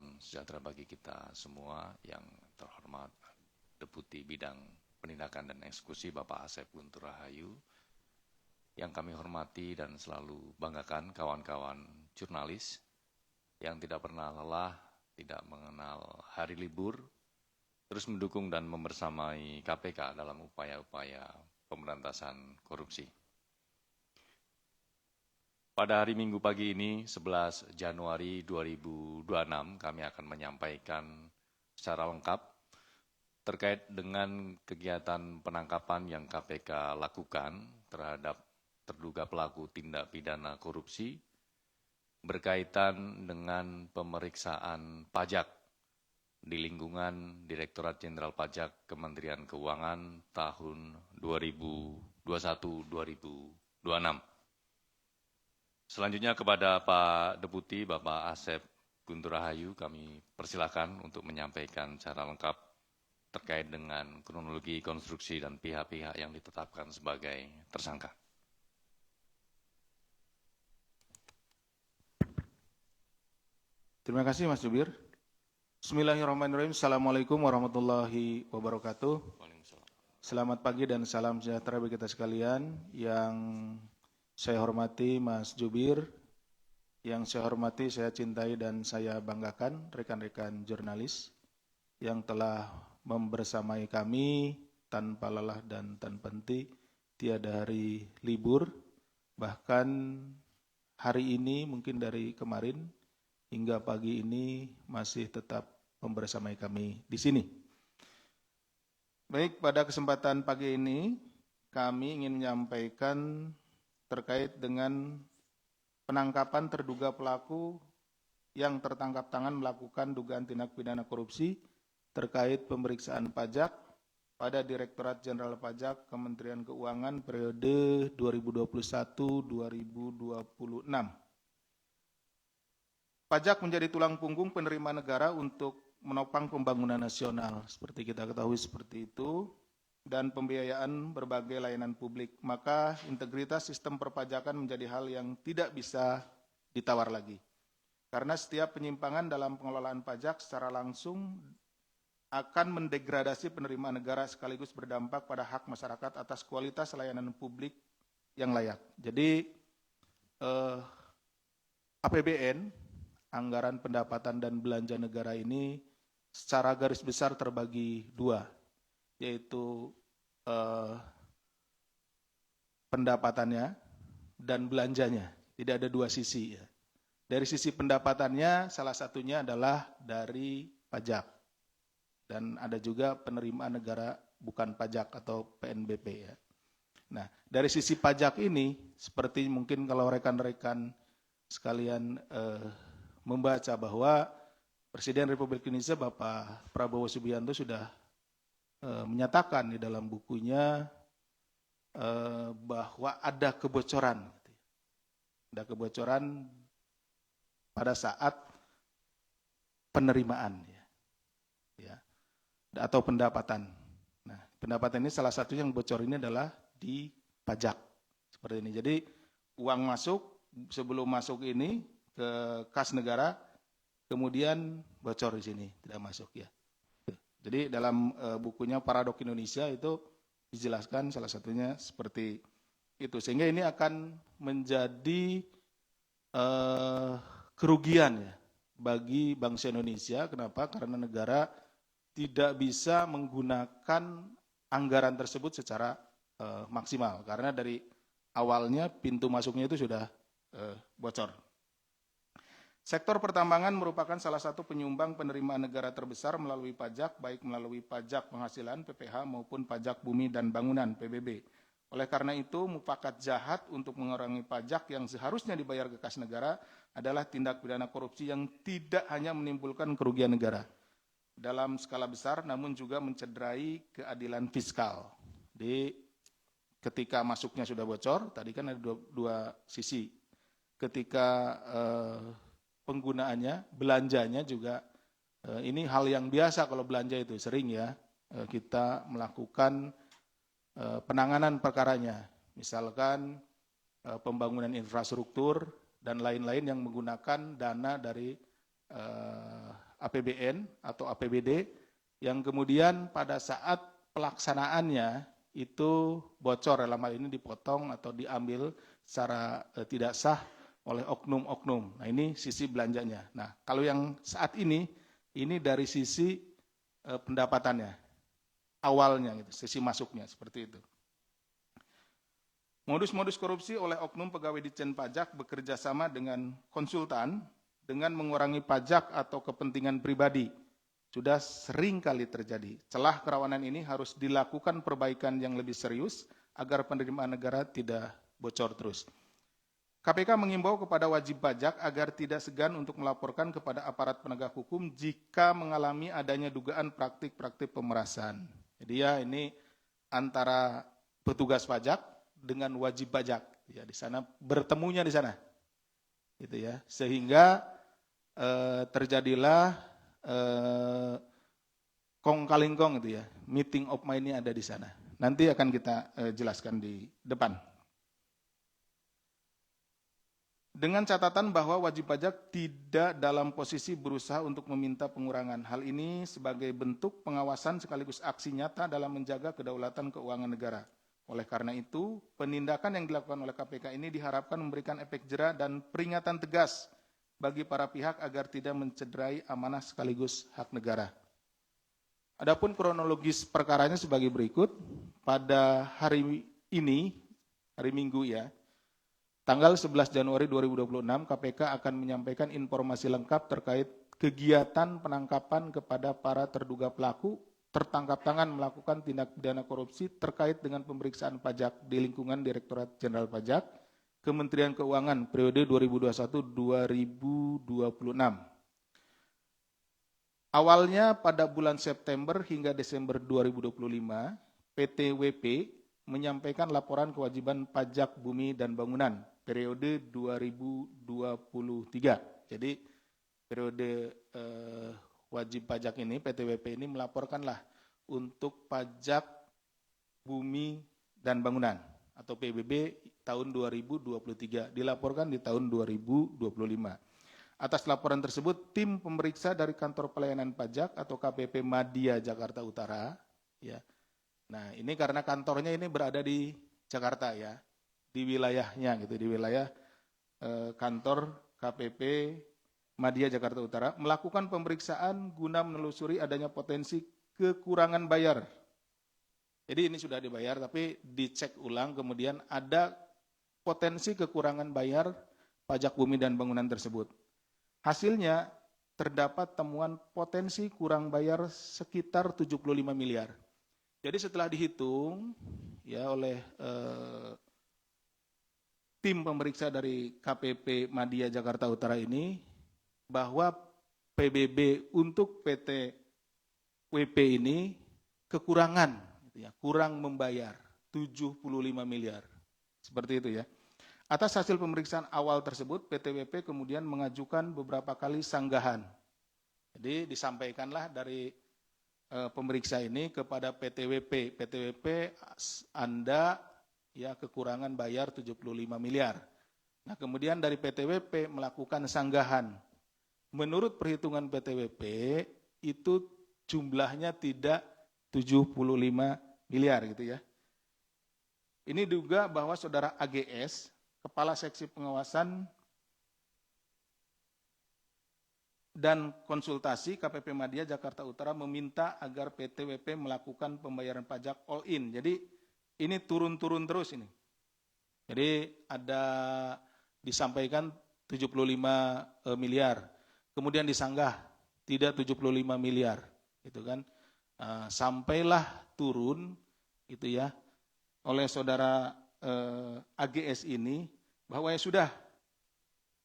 salam sejahtera bagi kita semua. Yang terhormat Deputi Bidang Penindakan dan Eksekusi Bapak Asep Guntur Rahayu, yang kami hormati dan selalu banggakan kawan-kawan jurnalis yang tidak pernah lelah, tidak mengenal hari libur, terus mendukung dan membersamai KPK dalam upaya-upaya pemberantasan korupsi. Pada hari Minggu pagi ini, 11 Januari 2026, kami akan menyampaikan secara lengkap terkait dengan kegiatan penangkapan yang KPK lakukan terhadap terduga pelaku tindak pidana korupsi berkaitan dengan pemeriksaan pajak di lingkungan Direktorat Jenderal Pajak Kementerian Keuangan tahun 2021-2026. Selanjutnya kepada Pak Deputi, Bapak Asep Guntur Rahayu, kami persilakan untuk menyampaikan secara lengkap terkait dengan kronologi konstruksi dan pihak-pihak yang ditetapkan sebagai tersangka. Terima kasih Mas Jubir. Bismillahirrahmanirrahim. Assalamualaikum warahmatullahi wabarakatuh. Selamat pagi dan salam sejahtera bagi kita sekalian. Yang saya hormati Mas Jubir, yang saya hormati, saya cintai dan saya banggakan rekan-rekan jurnalis yang telah membersamai kami tanpa lelah dan tanpa henti, tiada hari libur, bahkan hari ini mungkin dari kemarin hingga pagi ini masih tetap membersamai kami di sini. Baik, pada kesempatan pagi ini kami ingin menyampaikan terkait dengan penangkapan terduga pelaku yang tertangkap tangan melakukan dugaan tindak pidana korupsi terkait pemeriksaan pajak pada Direktorat Jenderal Pajak Kementerian Keuangan periode 2021-2026. Pajak menjadi tulang punggung penerimaan negara untuk menopang pembangunan nasional, seperti kita ketahui seperti itu, dan pembiayaan berbagai layanan publik. Maka integritas sistem perpajakan menjadi hal yang tidak bisa ditawar lagi. Karena setiap penyimpangan dalam pengelolaan pajak secara langsung akan mendegradasi penerimaan negara sekaligus berdampak pada hak masyarakat atas kualitas layanan publik yang layak. Jadi APBN, anggaran pendapatan dan belanja negara ini secara garis besar terbagi dua, yaitu pendapatannya dan belanjanya. Tidak ada dua sisi. Ya. Dari sisi pendapatannya, salah satunya adalah dari pajak. Dan ada juga penerimaan negara bukan pajak atau PNBP. Ya. Nah, dari sisi pajak ini, seperti mungkin kalau rekan-rekan sekalian membaca bahwa Presiden Republik Indonesia Bapak Prabowo Subianto sudah menyatakan di dalam bukunya bahwa ada kebocoran. Ada kebocoran pada saat penerimaan ya, atau pendapatan. Nah, pendapatan ini salah satu yang bocor ini adalah di pajak. Seperti ini. Jadi uang masuk, sebelum masuk ini ke kas negara, kemudian bocor di sini, tidak masuk ya. Jadi dalam bukunya Paradok Indonesia itu dijelaskan salah satunya seperti itu. Sehingga ini akan menjadi kerugian ya bagi bangsa Indonesia. Kenapa? Karena negara tidak bisa menggunakan anggaran tersebut secara maksimal. Karena dari awalnya pintu masuknya itu sudah bocor. Sektor pertambangan merupakan salah satu penyumbang penerimaan negara terbesar melalui pajak, baik melalui pajak penghasilan PPH maupun pajak bumi dan bangunan PBB. Oleh karena itu, mufakat jahat untuk mengurangi pajak yang seharusnya dibayar ke kas negara adalah tindak pidana korupsi yang tidak hanya menimbulkan kerugian negara dalam skala besar, namun juga mencederai keadilan fiskal. Ketika masuknya sudah bocor, tadi kan ada dua sisi. Ketika penggunaannya, belanjanya juga ini hal yang biasa kalau belanja itu sering ya kita melakukan penanganan perkaranya, misalkan pembangunan infrastruktur dan lain-lain yang menggunakan dana dari APBN atau APBD yang kemudian pada saat pelaksanaannya itu bocor, dalam hal ini dipotong atau diambil secara tidak sah oleh oknum-oknum. Nah, ini sisi belanjanya. Nah, kalau yang saat ini dari sisi pendapatannya, awalnya gitu, sisi masuknya seperti itu. Modus-modus korupsi oleh oknum pegawai Ditjen Pajak bekerja sama dengan konsultan dengan mengurangi pajak atau kepentingan pribadi. Sudah sering kali terjadi. Celah kerawanan ini harus dilakukan perbaikan yang lebih serius agar penerimaan negara tidak bocor terus. KPK mengimbau kepada wajib pajak agar tidak segan untuk melaporkan kepada aparat penegak hukum jika mengalami adanya dugaan praktik-praktik pemerasan. Jadi ya ini antara petugas pajak dengan wajib pajak, ya di sana bertemunya di sana, gitu ya, sehingga terjadilah kong kaling kong itu ya, meeting of mind-nya ada di sana. Nanti akan kita jelaskan di depan. Dengan catatan bahwa wajib pajak tidak dalam posisi berusaha untuk meminta pengurangan. Hal ini sebagai bentuk pengawasan sekaligus aksi nyata dalam menjaga kedaulatan keuangan negara. Oleh karena itu, penindakan yang dilakukan oleh KPK ini diharapkan memberikan efek jera dan peringatan tegas bagi para pihak agar tidak mencederai amanah sekaligus hak negara. Adapun kronologis perkaranya sebagai berikut. Pada hari ini, hari Minggu ya, tanggal 11 Januari 2026, KPK akan menyampaikan informasi lengkap terkait kegiatan penangkapan kepada para terduga pelaku tertangkap tangan melakukan tindak pidana korupsi terkait dengan pemeriksaan pajak di lingkungan Direktorat Jenderal Pajak, Kementerian Keuangan periode 2021-2026. Awalnya pada bulan September hingga Desember 2025, PTWP menyampaikan laporan kewajiban pajak bumi dan bangunan periode 2023. Jadi periode wajib pajak ini, PTWP ini melaporkanlah untuk pajak bumi dan bangunan atau PBB tahun 2023, dilaporkan di tahun 2025. Atas laporan tersebut, tim pemeriksa dari Kantor Pelayanan Pajak atau KPP Madya Jakarta Utara, ya. Nah, ini karena kantornya ini berada di Jakarta ya, di wilayahnya gitu, di wilayah kantor KPP Madya Jakarta Utara melakukan pemeriksaan guna menelusuri adanya potensi kekurangan bayar. Jadi ini sudah dibayar tapi dicek ulang kemudian ada potensi kekurangan bayar pajak bumi dan bangunan tersebut. Hasilnya terdapat temuan potensi kurang bayar sekitar 75 miliar. Jadi setelah dihitung ya oleh tim pemeriksa dari KPP Madya Jakarta Utara ini, bahwa PBB untuk PT WP ini kekurangan, gitu ya, kurang membayar 75 miliar. Seperti itu ya. Atas hasil pemeriksaan awal tersebut, PT WP kemudian mengajukan beberapa kali sanggahan. Jadi disampaikanlah dari pemeriksa ini kepada PT WP. PT WP Anda ya kekurangan bayar 75 miliar. Nah, kemudian dari PT WP melakukan sanggahan. Menurut perhitungan PTWP itu jumlahnya tidak 75 miliar gitu ya. Ini juga bahwa saudara AGS, Kepala Seksi Pengawasan dan Konsultasi KPP Madya Jakarta Utara meminta agar PTWP melakukan pembayaran pajak all in. Jadi ini turun-turun terus ini. Jadi ada disampaikan 75 miliar. Kemudian disanggah tidak 75 miliar, gitu kan? Sampailah turun, gitu ya, oleh saudara AGS ini bahwa ya sudah,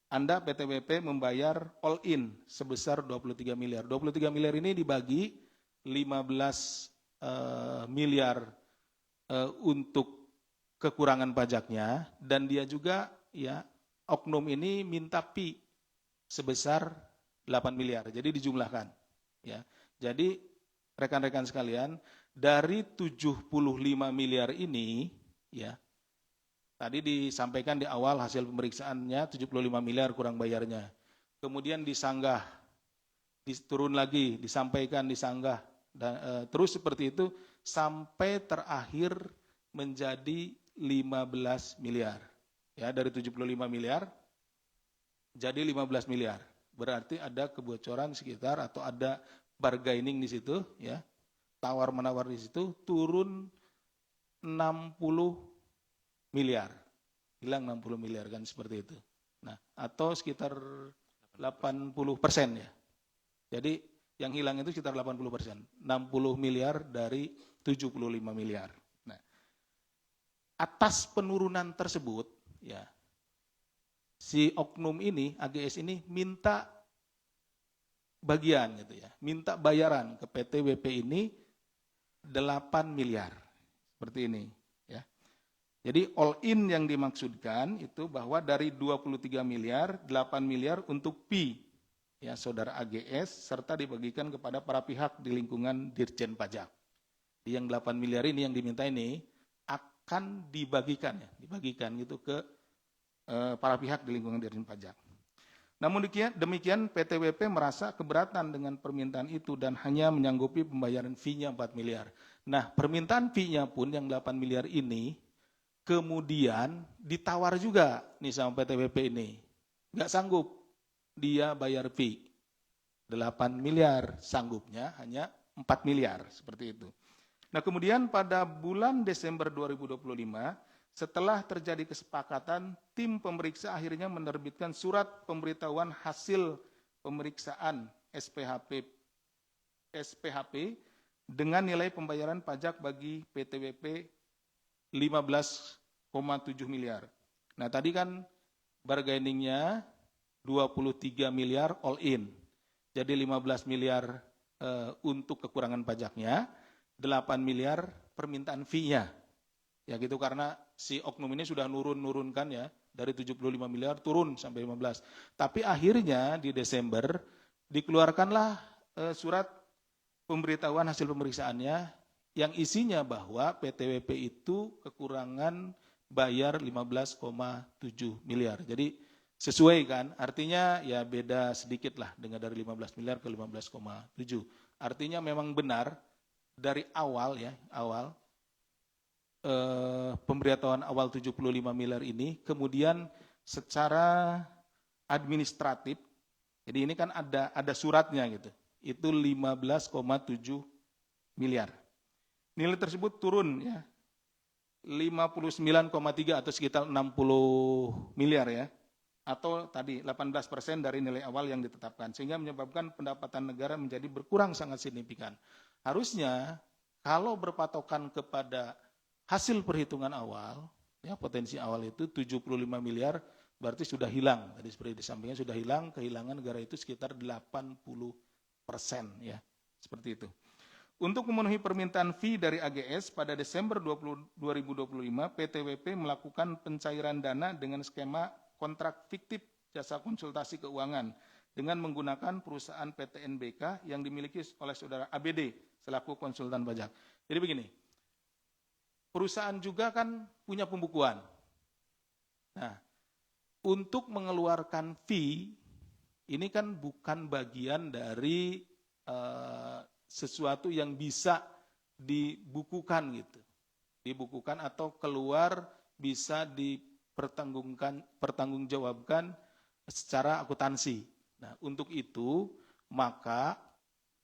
Anda PTWP membayar all in sebesar 23 miliar. 23 miliar ini dibagi 15 miliar untuk kekurangan pajaknya dan dia juga ya oknum ini minta pi sebesar 8 miliar. Jadi dijumlahkan ya. Jadi rekan-rekan sekalian, dari 75 miliar ini ya. Tadi disampaikan di awal hasil pemeriksaannya 75 miliar kurang bayarnya. Kemudian disanggah turun lagi, disampaikan, disanggah, dan terus seperti itu sampai terakhir menjadi 15 miliar. Ya, dari 75 miliar jadi 15 miliar. Berarti ada kebocoran sekitar atau ada bargaining di situ, ya. Tawar-menawar di situ turun 60 miliar. Hilang 60 miliar kan seperti itu. Nah, atau sekitar 80% ya. Jadi yang hilang itu sekitar 80%. 60 miliar dari 75 miliar. Nah, atas penurunan tersebut, ya, si oknum ini, AGS ini minta bagian gitu ya, minta bayaran ke PT WP ini 8 miliar. Seperti ini, ya. Jadi all in yang dimaksudkan itu bahwa dari 23 miliar, 8 miliar untuk fee, ya, saudara AGS, serta dibagikan kepada para pihak di lingkungan Dirjen Pajak. Yang 8 miliar ini yang diminta ini akan dibagikan, ya, dibagikan gitu ke para pihak di lingkungan Dirjen Pajak. Namun demikian PT WP merasa keberatan dengan permintaan itu dan hanya menyanggupi pembayaran fee-nya 4 miliar. Nah, permintaan fee-nya pun yang 8 miliar ini kemudian ditawar juga nih sama PT WP ini. Nggak sanggup dia bayar fee 8 miliar, sanggupnya hanya 4 miliar, seperti itu. Nah, kemudian pada bulan Desember 2025, setelah terjadi kesepakatan, tim pemeriksa akhirnya menerbitkan surat pemberitahuan hasil pemeriksaan SPHP dengan nilai pembayaran pajak bagi PT WP 15,7 miliar. Nah, tadi kan bargainingnya 23 miliar all in. Jadi 15 miliar untuk kekurangan pajaknya, 8 miliar permintaan fee-nya. Ya gitu, karena si oknum ini sudah nurunkan ya, dari 75 miliar turun sampai 15. Tapi akhirnya di Desember dikeluarkanlah surat pemberitahuan hasil pemeriksaannya yang isinya bahwa PT WP itu kekurangan bayar 15,7 miliar. Jadi sesuai kan, artinya ya beda sedikit lah dengan dari 15 miliar ke 15,7. Artinya memang benar dari awal ya, pemberitahuan awal 75 miliar ini, kemudian secara administratif, jadi ini kan ada suratnya gitu, itu 15,7 miliar. Nilai tersebut turun ya, 59,3 atau sekitar 60 miliar ya, atau tadi 18% dari nilai awal yang ditetapkan, sehingga menyebabkan pendapatan negara menjadi berkurang sangat signifikan. Harusnya kalau berpatokan kepada hasil perhitungan awal, ya potensi awal itu 75 miliar, berarti sudah hilang. Tadi seperti di sampingnya sudah hilang, kehilangan negara itu sekitar 80% ya, seperti itu. Untuk memenuhi permintaan fee dari AGS pada Desember 2025, PT WP melakukan pencairan dana dengan skema kontrak fiktif jasa konsultasi keuangan dengan menggunakan perusahaan PT NBK yang dimiliki oleh saudara ABD selaku konsultan pajak. Jadi begini, perusahaan juga kan punya pembukuan. Nah, untuk mengeluarkan fee, ini kan bukan bagian dari sesuatu yang bisa dibukukan gitu. Dibukukan atau keluar bisa dipertanggungjawabkan secara akuntansi. Nah, untuk itu maka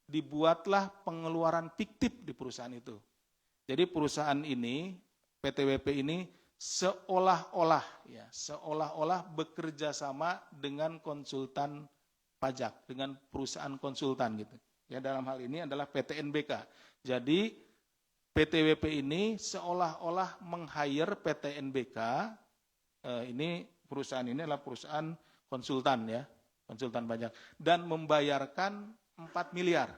dibuatlah pengeluaran fiktif di perusahaan itu. Jadi perusahaan ini, PT WP ini seolah-olah bekerja sama dengan konsultan pajak, dengan perusahaan konsultan gitu. Ya, dalam hal ini adalah PT NBK. Jadi PT WP ini seolah-olah meng-hire PT NBK, ini perusahaan ini adalah perusahaan konsultan ya, konsultan pajak, dan membayarkan 4 miliar.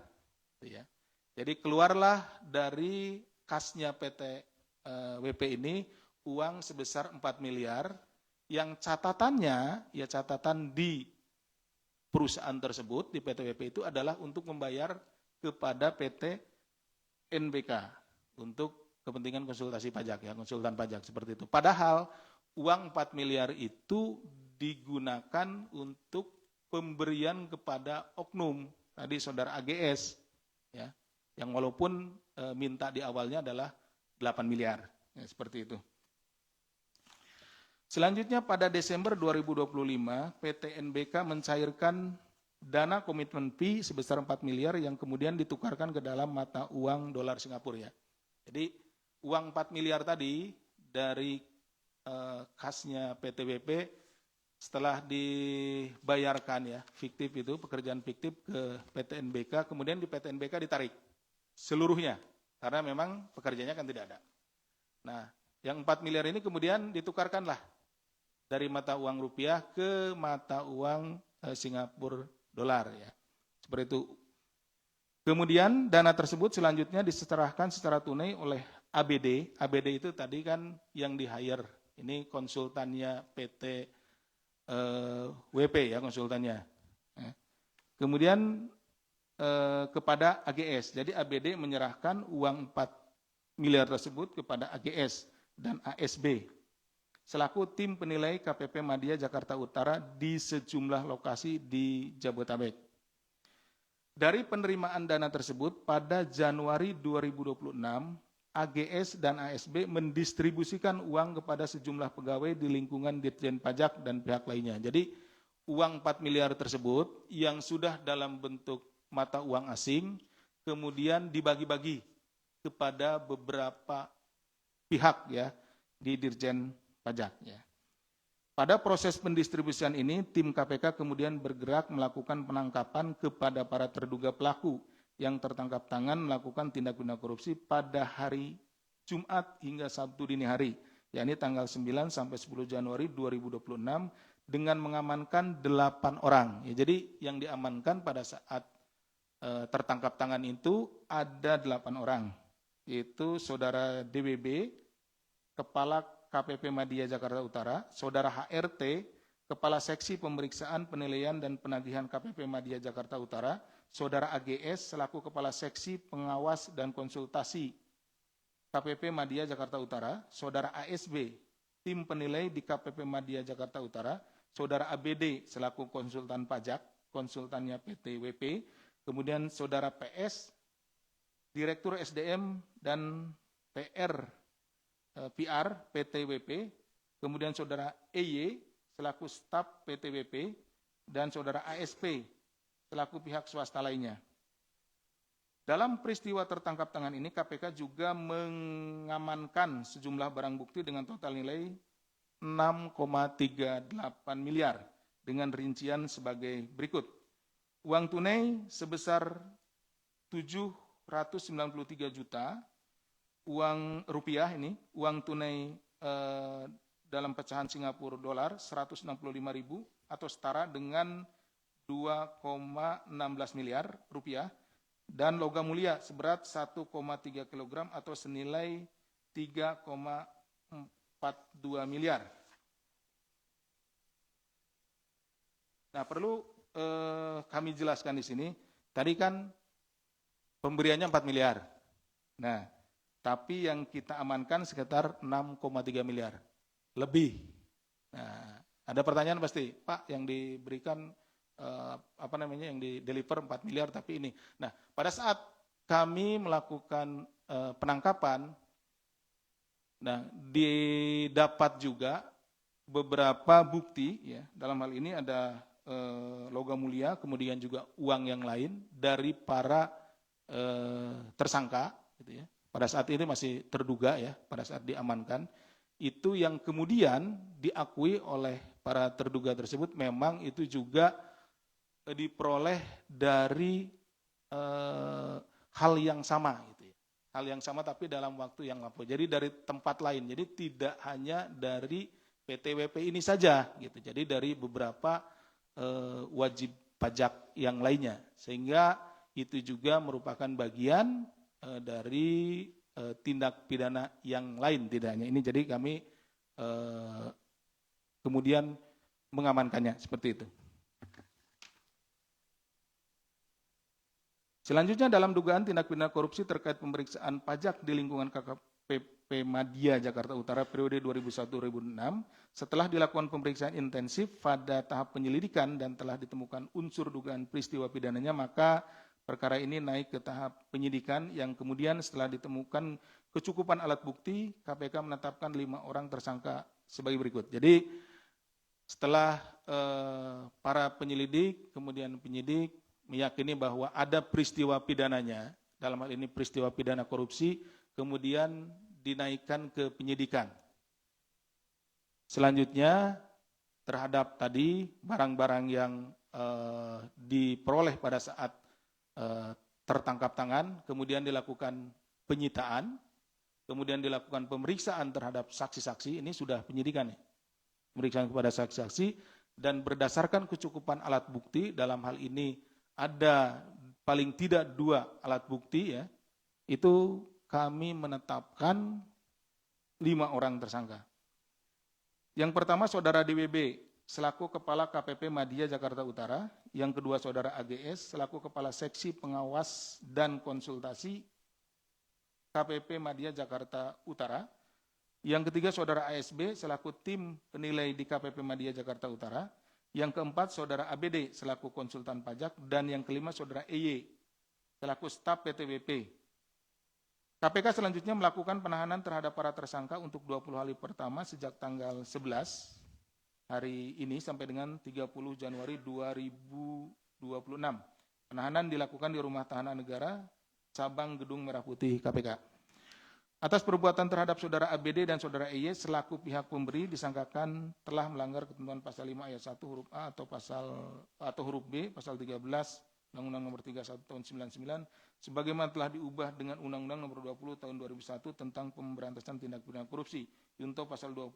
Ya. Jadi keluarlah dari kasnya PT WP ini uang sebesar 4 miliar yang catatannya, ya catatan di perusahaan tersebut, di PT WP itu adalah untuk membayar kepada PT NBK untuk kepentingan konsultasi pajak, ya, konsultan pajak seperti itu. Padahal uang 4 miliar itu digunakan untuk pemberian kepada oknum tadi saudara AGS, ya, yang walaupun minta di awalnya adalah 8 miliar, ya, seperti itu. Selanjutnya pada Desember 2025, PT NBK mencairkan dana komitmen fee sebesar 4 miliar yang kemudian ditukarkan ke dalam mata uang dolar Singapura, ya. Jadi uang 4 miliar tadi dari kasnya PTWP setelah dibayarkan, ya, fiktif itu, pekerjaan fiktif ke PT NBK, kemudian di PT NBK ditarik seluruhnya karena memang pekerjaannya kan tidak ada. Nah, yang 4 miliar ini kemudian ditukarkanlah dari mata uang rupiah ke mata uang Singapura dolar, ya. Seperti itu. Kemudian dana tersebut selanjutnya diserahkan secara tunai oleh ABD. ABD itu tadi kan yang di-hire. Ini konsultannya PT WP, ya, konsultannya. Kemudian kepada AGS. Jadi ABD menyerahkan uang 4 miliar tersebut kepada AGS dan ASB selaku tim penilai KPP Madya Jakarta Utara di sejumlah lokasi di Jabodetabek. Dari penerimaan dana tersebut pada Januari 2026, AGS dan ASB mendistribusikan uang kepada sejumlah pegawai di lingkungan Ditjen Pajak dan pihak lainnya. Jadi uang 4 miliar tersebut yang sudah dalam bentuk mata uang asing kemudian dibagi-bagi kepada beberapa pihak, ya, di Ditjen Pajak, ya. Pada proses pendistribusian ini, tim KPK kemudian bergerak melakukan penangkapan kepada para terduga pelaku yang tertangkap tangan melakukan tindak pidana korupsi pada hari Jumat hingga Sabtu dini hari, yakni tanggal 9 sampai 10 Januari 2026 dengan mengamankan 8 orang. Ya, jadi yang diamankan pada saat tertangkap tangan itu ada 8 orang, yaitu Saudara DWB, Kepala KPP Madya Jakarta Utara, Saudara HRT, Kepala Seksi Pemeriksaan, Penilaian, dan Penagihan KPP Madya Jakarta Utara, Saudara AGS selaku Kepala Seksi Pengawas dan Konsultasi KPP Madya Jakarta Utara, Saudara ASB, Tim Penilai di KPP Madya Jakarta Utara, Saudara ABD selaku Konsultan Pajak, konsultannya PT WP, kemudian Saudara PS, Direktur SDM dan PR PT WP, kemudian Saudara EY selaku staf PT WP, dan Saudara ASP selaku pihak swasta lainnya. Dalam peristiwa tertangkap tangan ini, KPK juga mengamankan sejumlah barang bukti dengan total nilai 6,38 miliar dengan rincian sebagai berikut. Uang tunai sebesar 793 juta, uang rupiah ini, uang tunai dalam pecahan Singapura dolar 165.000 atau setara dengan 2,16 miliar rupiah, dan logam mulia seberat 1,3 kg atau senilai 3,42 miliar. Nah, perlu kami jelaskan di sini, tadi kan pemberiannya 4 miliar. Nah, tapi yang kita amankan sekitar 6,3 miliar. Lebih. Nah, ada pertanyaan pasti, Pak, yang diberikan yang di deliver 4 miliar tapi ini. Nah, pada saat kami melakukan penangkapan, nah, didapat juga beberapa bukti, ya. Dalam hal ini ada logam mulia, kemudian juga uang yang lain dari para tersangka, gitu ya. Pada saat ini masih terduga, ya, pada saat diamankan, itu yang kemudian diakui oleh para terduga tersebut memang itu juga diperoleh dari hal yang sama, gitu ya. Hal yang sama tapi dalam waktu yang lampau. Jadi dari tempat lain. Jadi tidak hanya dari PTWP ini saja, gitu. Jadi dari beberapa wajib pajak yang lainnya, sehingga itu juga merupakan bagian dari tindak pidana yang lain, tidak hanya ini. Jadi kami kemudian mengamankannya seperti itu. Selanjutnya dalam dugaan tindak pidana korupsi terkait pemeriksaan pajak di lingkungan KPP Madya Jakarta Utara periode 2001-2006, setelah dilakukan pemeriksaan intensif pada tahap penyelidikan dan telah ditemukan unsur dugaan peristiwa pidananya, maka perkara ini naik ke tahap penyidikan yang kemudian setelah ditemukan kecukupan alat bukti, KPK menetapkan 5 orang tersangka sebagai berikut. Jadi setelah para penyelidik, kemudian penyidik meyakini bahwa ada peristiwa pidananya, dalam hal ini peristiwa pidana korupsi, kemudian dinaikkan ke penyidikan. Selanjutnya terhadap tadi barang-barang yang diperoleh pada saat tertangkap tangan, kemudian dilakukan penyitaan, kemudian dilakukan pemeriksaan terhadap saksi-saksi, ini sudah penyidikan nih. Pemeriksaan kepada saksi-saksi, dan berdasarkan kecukupan alat bukti, dalam hal ini ada paling tidak 2 alat bukti ya, itu kami menetapkan 5 orang tersangka. Yang pertama saudara DWB selaku Kepala KPP Madya Jakarta Utara, yang kedua saudara AGS selaku Kepala Seksi Pengawas dan Konsultasi KPP Madya Jakarta Utara, yang ketiga saudara ASB selaku tim penilai di KPP Madya Jakarta Utara, yang keempat saudara ABD selaku konsultan pajak, dan yang kelima saudara EY selaku staf PTBP. KPK selanjutnya melakukan penahanan terhadap para tersangka untuk 20 hari pertama sejak tanggal 11 hari ini sampai dengan 30 Januari 2026. Penahanan dilakukan di Rumah Tahanan Negara, Cabang Gedung Merah Putih KPK. Atas perbuatan terhadap saudara ABD dan saudara EY selaku pihak pemberi disangkakan telah melanggar ketentuan pasal 5 ayat 1 huruf A atau huruf B pasal 13 Undang-Undang Nomor 31 Tahun 99 sebagaimana telah diubah dengan Undang-Undang Nomor 20 Tahun 2001 tentang pemberantasan tindak pidana korupsi, junto pasal 20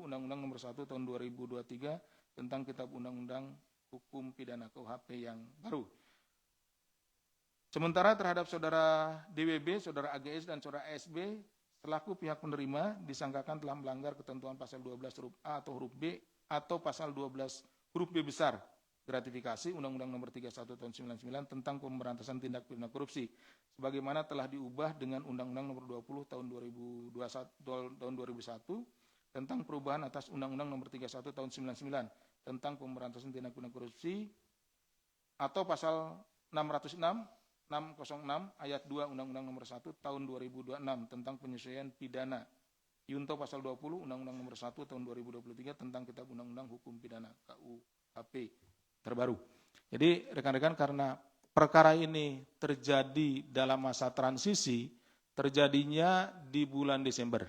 Undang-Undang Nomor 1 Tahun 2023 tentang Kitab Undang-Undang Hukum Pidana KUHP yang baru. Sementara terhadap saudara DWB, saudara AGS, dan saudara ASB selaku pihak penerima disangkakan telah melanggar ketentuan pasal 12 huruf A atau huruf B atau pasal 12 huruf B besar gratifikasi Undang-Undang Nomor 31 Tahun 99 tentang pemberantasan tindak pidana korupsi sebagaimana telah diubah dengan Undang-Undang Nomor 20 Tahun 2001 tentang perubahan atas Undang-Undang Nomor 31 Tahun 99 tentang pemberantasan tindak pidana korupsi atau pasal 606 ayat 2 Undang-Undang Nomor 1 Tahun 2026 tentang penyesuaian pidana, junto pasal 20 Undang-Undang Nomor 1 Tahun 2023 tentang Kitab Undang-Undang Hukum Pidana KUHP terbaru. Jadi rekan-rekan, karena perkara ini terjadi dalam masa transisi, terjadinya di bulan Desember.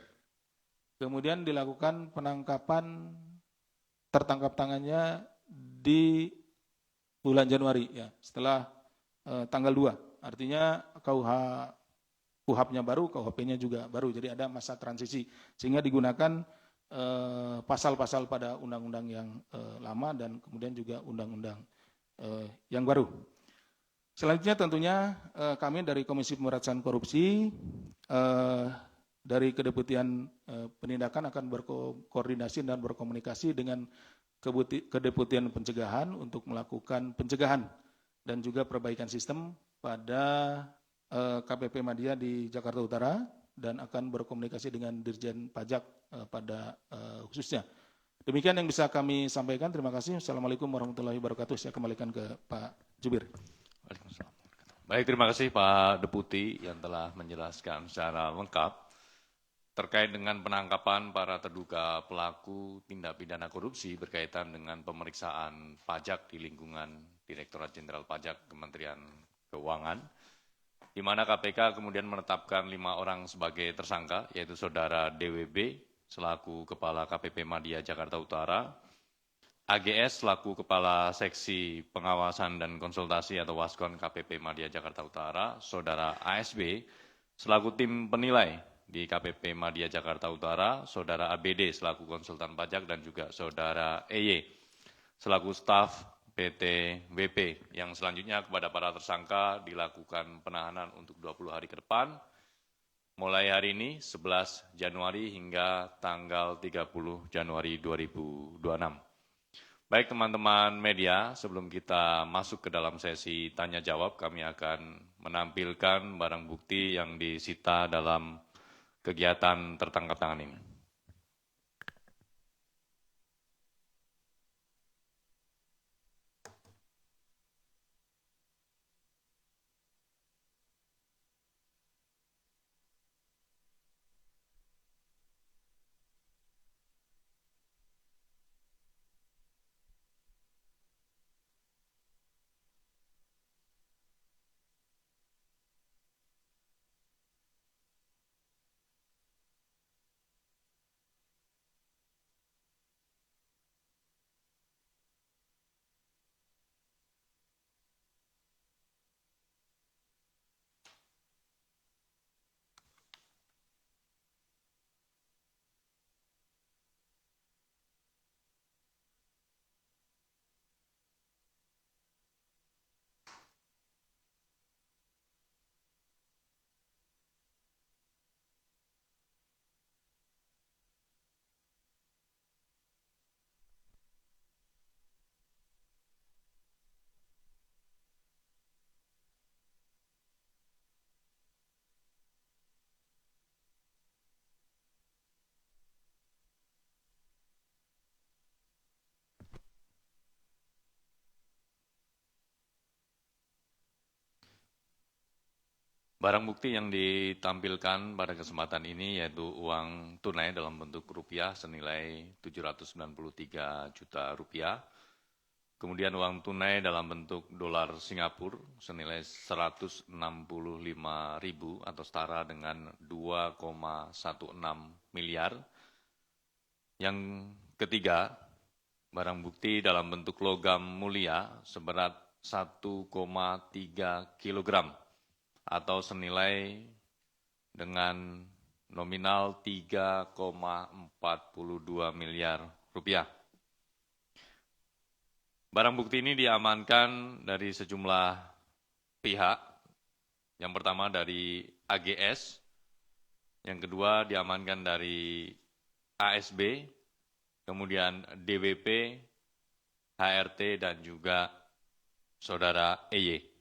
Kemudian dilakukan penangkapan, tertangkap tangannya di bulan Januari ya, setelah tanggal 2. Artinya KUHP-nya baru, KUHP-nya juga baru. Jadi ada masa transisi sehingga digunakan pasal-pasal pada undang-undang yang lama dan kemudian juga undang-undang yang baru. Selanjutnya tentunya kami dari Komisi Pemberantasan Korupsi dari Kedeputian Penindakan akan berkoordinasi dan berkomunikasi dengan Kedeputian Pencegahan untuk melakukan pencegahan dan juga perbaikan sistem pada KPP Madya di Jakarta Utara dan akan berkomunikasi dengan Dirjen Pajak pada khususnya. Demikian yang bisa kami sampaikan. Terima kasih. Assalamualaikum warahmatullahi wabarakatuh. Saya kembalikan ke Pak Jubir. Waalaikumsalam. Baik, terima kasih Pak Deputi yang telah menjelaskan secara lengkap terkait dengan penangkapan para terduga pelaku tindak pidana korupsi berkaitan dengan pemeriksaan pajak di lingkungan Direktorat Jenderal Pajak Kementerian Keuangan, di mana KPK kemudian menetapkan 5 orang sebagai tersangka, yaitu saudara DWB selaku Kepala KPP Madya Jakarta Utara, AGS selaku Kepala Seksi Pengawasan dan Konsultasi atau Waskon KPP Madya Jakarta Utara, saudara ASB selaku tim penilai di KPP Madya Jakarta Utara, saudara ABD selaku konsultan pajak, dan juga saudara EY selaku staf PTBP. Yang selanjutnya kepada para tersangka dilakukan penahanan untuk 20 hari ke depan, mulai hari ini 11 Januari hingga tanggal 30 Januari 2026. Baik teman-teman media, sebelum kita masuk ke dalam sesi tanya jawab, kami akan menampilkan barang bukti yang disita dalam kegiatan tertangkap tangan ini. Barang bukti yang ditampilkan pada kesempatan ini yaitu uang tunai dalam bentuk rupiah senilai 793 juta rupiah. Kemudian uang tunai dalam bentuk dolar Singapura senilai 165.000 atau setara dengan 2,16 miliar. Yang ketiga, barang bukti dalam bentuk logam mulia seberat 1,3 kilogram atau senilai dengan nominal 3,42 miliar rupiah. Barang bukti ini diamankan dari sejumlah pihak. Yang pertama dari AGS, yang kedua diamankan dari ASB, kemudian DWP, HRT, dan juga saudara EY.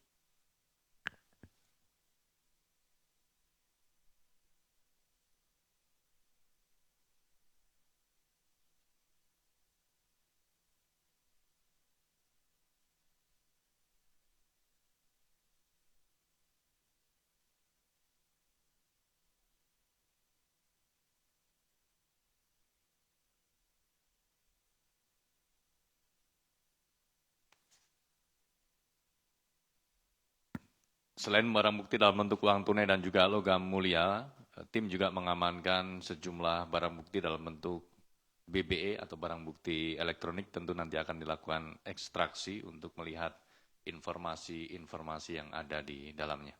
Selain barang bukti dalam bentuk uang tunai dan juga logam mulia, tim juga mengamankan sejumlah barang bukti dalam bentuk BBE atau barang bukti elektronik. Tentu nanti akan dilakukan ekstraksi untuk melihat informasi-informasi yang ada di dalamnya.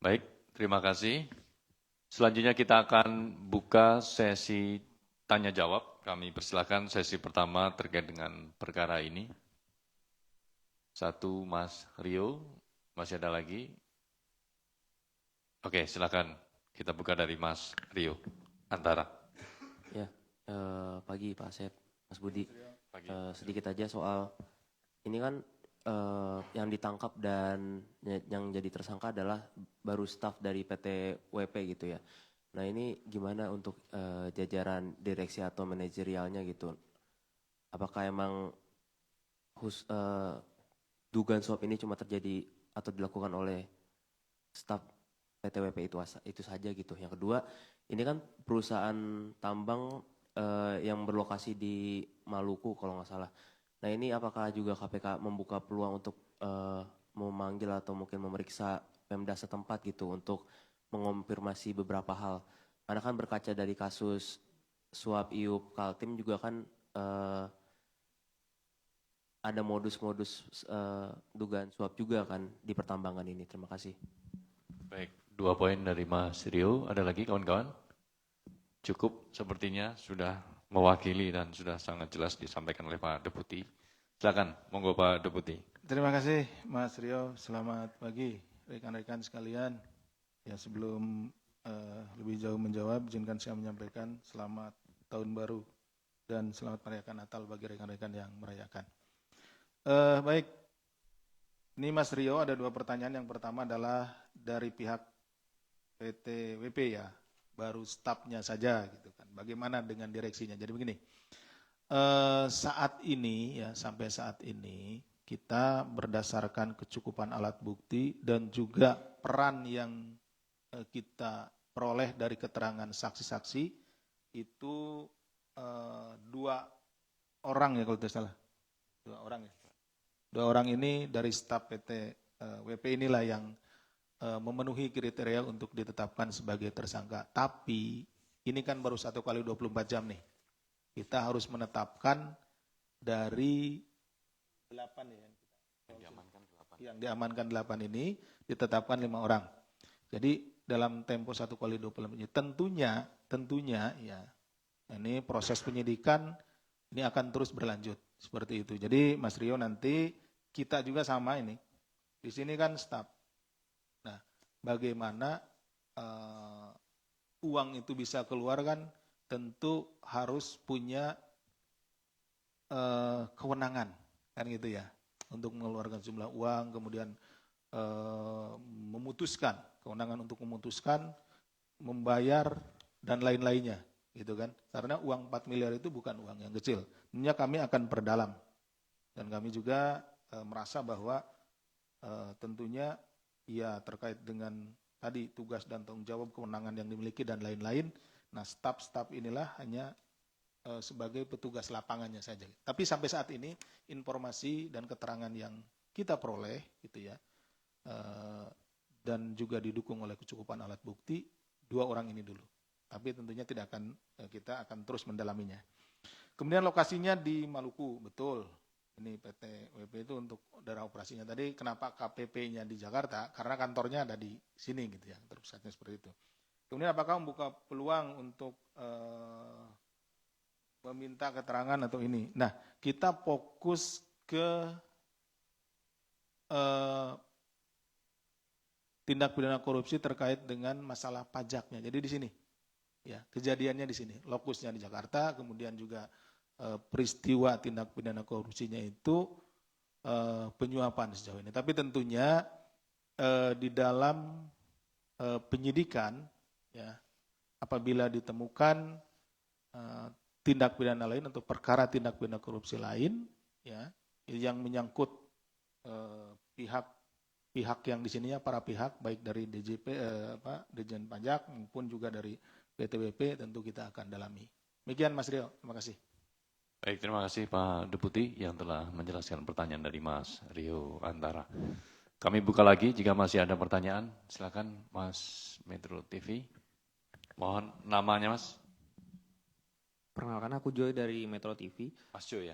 Baik, terima kasih. Selanjutnya kita akan buka sesi tanya jawab. Kami persilakan sesi pertama terkait dengan perkara ini. Satu, Mas Rio. Masih ada lagi? Oke, silakan. Kita buka dari Mas Rio. Antara. Ya, pagi Pak Asep, Mas Budi. Pagi. Sedikit aja soal ini kan yang ditangkap dan yang jadi tersangka adalah baru staf dari PT WP gitu ya. Nah ini gimana untuk jajaran direksi atau manajerialnya gitu? Apakah emang dugaan suap ini cuma terjadi atau dilakukan oleh staf PT WP itu saja gitu? Yang kedua, ini kan perusahaan tambang yang berlokasi di Maluku kalau nggak salah. Nah ini apakah juga KPK membuka peluang untuk memanggil atau mungkin memeriksa Pemda setempat gitu untuk mengonfirmasi beberapa hal. Karena kan berkaca dari kasus suap iup Kaltim juga kan ada modus-modus dugaan suap juga kan di pertambangan ini. Terima kasih. Baik, 2 poin dari Mas Rio. Ada lagi kawan-kawan? Cukup sepertinya sudah mewakili dan sudah sangat jelas disampaikan oleh Pak Deputi. Silakan, monggo Pak Deputi. Terima kasih Mas Rio, selamat pagi rekan-rekan sekalian. Ya sebelum lebih jauh menjawab, izinkan saya menyampaikan selamat tahun baru dan selamat merayakan Natal bagi rekan-rekan yang merayakan. Baik, ini Mas Rio ada 2 pertanyaan. Yang pertama adalah dari pihak PT WP ya, baru stafnya saja gitu kan. Bagaimana dengan direksinya? Jadi begini, saat ini ya sampai saat ini kita berdasarkan kecukupan alat bukti dan juga peran yang kita peroleh dari keterangan saksi-saksi itu 2 orang ya kalau tidak salah, 2 orang ya. 2 orang ini dari staf PT WP inilah yang memenuhi kriteria untuk ditetapkan sebagai tersangka. Tapi ini kan baru 1 kali 24 jam nih. Kita harus menetapkan dari 8 ya. Yang diamankan 8 ini ditetapkan 5 orang. Jadi dalam tempo 1 kali 24 jam tentunya ya ini proses penyidikan ini akan terus berlanjut seperti itu. Jadi Mas Rio nanti kita juga sama ini. Di sini kan staf. Nah, bagaimana uang itu bisa keluar kan tentu harus punya kewenangan kan gitu ya untuk mengeluarkan jumlah uang, kemudian memutuskan, kewenangan untuk memutuskan, membayar dan lain-lainnya gitu kan. Karena uang 4 miliar itu bukan uang yang kecil. Tentunya kami akan perdalam dan kami juga merasa bahwa tentunya ya terkait dengan tadi tugas dan tanggung jawab, kewenangan yang dimiliki dan lain-lain. Nah, staf-staf inilah hanya sebagai petugas lapangannya saja. Tapi sampai saat ini informasi dan keterangan yang kita peroleh gitu ya dan juga didukung oleh kecukupan alat bukti 2 orang ini dulu. Tapi tentunya kita akan terus mendalaminya. Kemudian lokasinya di Maluku, betul. Ini PT WP itu untuk daerah operasinya. Tadi kenapa KPP-nya di Jakarta? Karena kantornya ada di sini gitu ya, terpusatnya seperti itu. Kemudian apakah membuka peluang untuk meminta keterangan atau ini? Nah, kita fokus ke tindak pidana korupsi terkait dengan masalah pajaknya. Jadi di sini, ya kejadiannya di sini, lokusnya di Jakarta, kemudian juga peristiwa tindak pidana korupsinya itu penyuapan sejauh ini. Tapi tentunya di dalam penyidikan, ya apabila ditemukan tindak pidana lain atau perkara tindak pidana korupsi lain, ya yang menyangkut pihak yang di sininya para pihak baik dari DJP, Dirjen Pajak maupun juga dari PTWP tentu kita akan dalami. Demikian Mas Rio, terima kasih. Baik, terima kasih Pak Deputi yang telah menjelaskan pertanyaan dari Mas Rio Antara. Kami buka lagi jika masih ada pertanyaan. Silakan Mas Metro TV. Mohon namanya Mas. Perkenalkan aku Joy dari Metro TV. Mas Jo ya.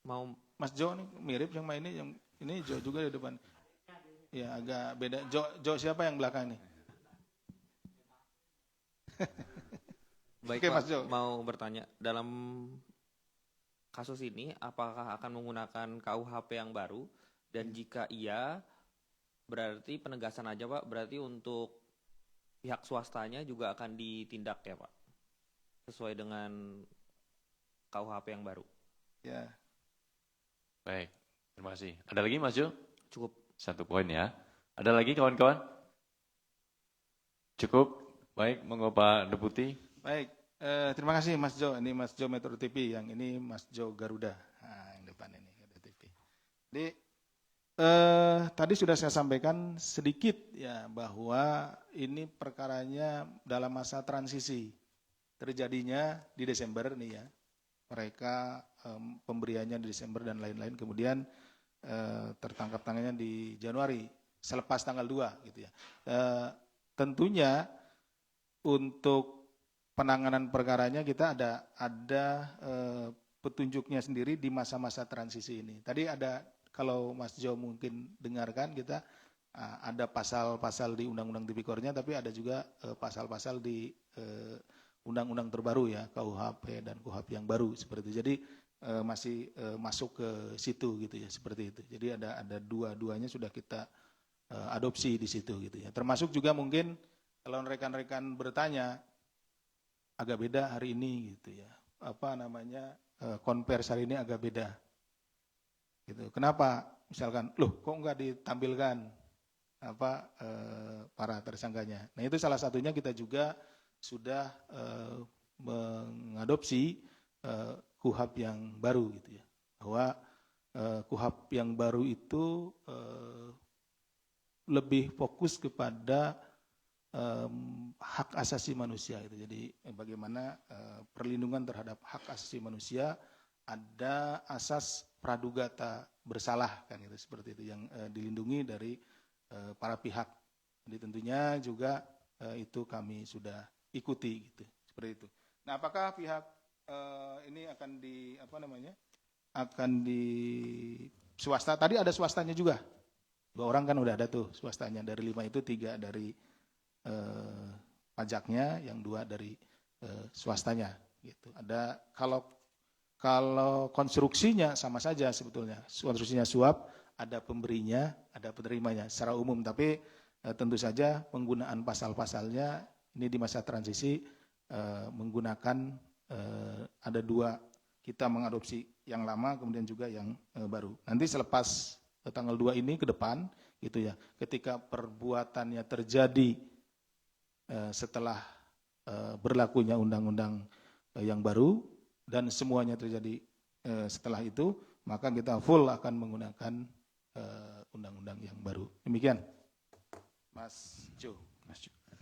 Mau Mas Jo nih mirip sama yang ini Jo juga di depan. Ya agak beda. Jo siapa yang belakang nih? baik Oke, Pak, Mas Jo. mau bertanya dalam kasus ini apakah akan menggunakan KUHP yang baru dan jika iya berarti penegasan aja Pak, berarti untuk pihak swastanya juga akan ditindak ya Pak sesuai dengan KUHP yang baru. Ya. Baik, Terima kasih. Ada lagi Mas Jo? Cukup. 1 poin ya. Ada lagi kawan-kawan? Cukup? Baik, monggo Pak Deputi. Baik, terima kasih Mas Jo. Ini Mas Jo Metro TV, yang ini Mas Jo Garuda. Nah, yang depan ini Garuda TV. Jadi tadi sudah saya sampaikan sedikit ya bahwa ini perkaranya dalam masa transisi. Terjadinya di Desember nih ya. Mereka pemberiannya di Desember dan lain-lain, kemudian tertangkap tangannya di Januari selepas tanggal 2 gitu ya. Tentunya untuk penanganan perkaranya kita ada petunjuknya sendiri di masa-masa transisi ini. Tadi ada, kalau Mas Jo mungkin dengarkan, kita ada pasal-pasal di Undang-Undang Tipikornya, tapi ada juga pasal-pasal di undang-undang terbaru ya, KUHP dan KUHP yang baru seperti itu. Jadi masih masuk ke situ gitu ya, seperti itu. Jadi ada dua-duanya sudah kita adopsi di situ gitu ya. Termasuk juga mungkin kalau rekan-rekan bertanya, agak beda hari ini gitu ya. Apa namanya, konvers hari ini agak beda. Gitu. Kenapa? Misalkan, loh kok enggak ditampilkan para tersangkanya. Nah, itu salah satunya kita juga sudah mengadopsi KUHP yang baru gitu ya. Bahwa KUHP yang baru itu lebih fokus kepada hak asasi manusia itu. Jadi bagaimana perlindungan terhadap hak asasi manusia, ada asas pradugata bersalah kan itu, seperti itu yang dilindungi dari para pihak. Jadi tentunya juga itu kami sudah ikuti gitu, seperti itu. Nah, apakah pihak ini akan di swasta? Tadi ada swastanya juga. 2 orang kan udah ada tuh swastanya, dari 5 itu 3 dari pajaknya, yang 2 dari swastanya gitu. Ada kalau konstruksinya sama saja sebetulnya. Konstruksinya suap, ada pemberinya, ada penerimanya secara umum, tapi tentu saja penggunaan pasal-pasalnya ini di masa transisi menggunakan ada 2, kita mengadopsi yang lama kemudian juga yang baru. Nanti selepas tanggal 2 ini ke depan gitu ya, ketika perbuatannya terjadi setelah berlakunya undang-undang yang baru dan semuanya terjadi setelah itu, maka kita full akan menggunakan undang-undang yang baru. Demikian Mas Jo,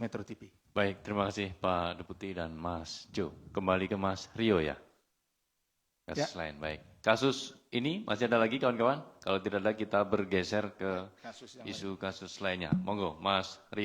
Metro TV. Baik, terima kasih Pak Deputi dan Mas Jo. Kembali ke Mas Rio ya. Kasus lain, baik. Kasus ini masih ada lagi kawan-kawan? Kalau tidak ada, kita bergeser ke isu kasus lainnya. Monggo, Mas Rio.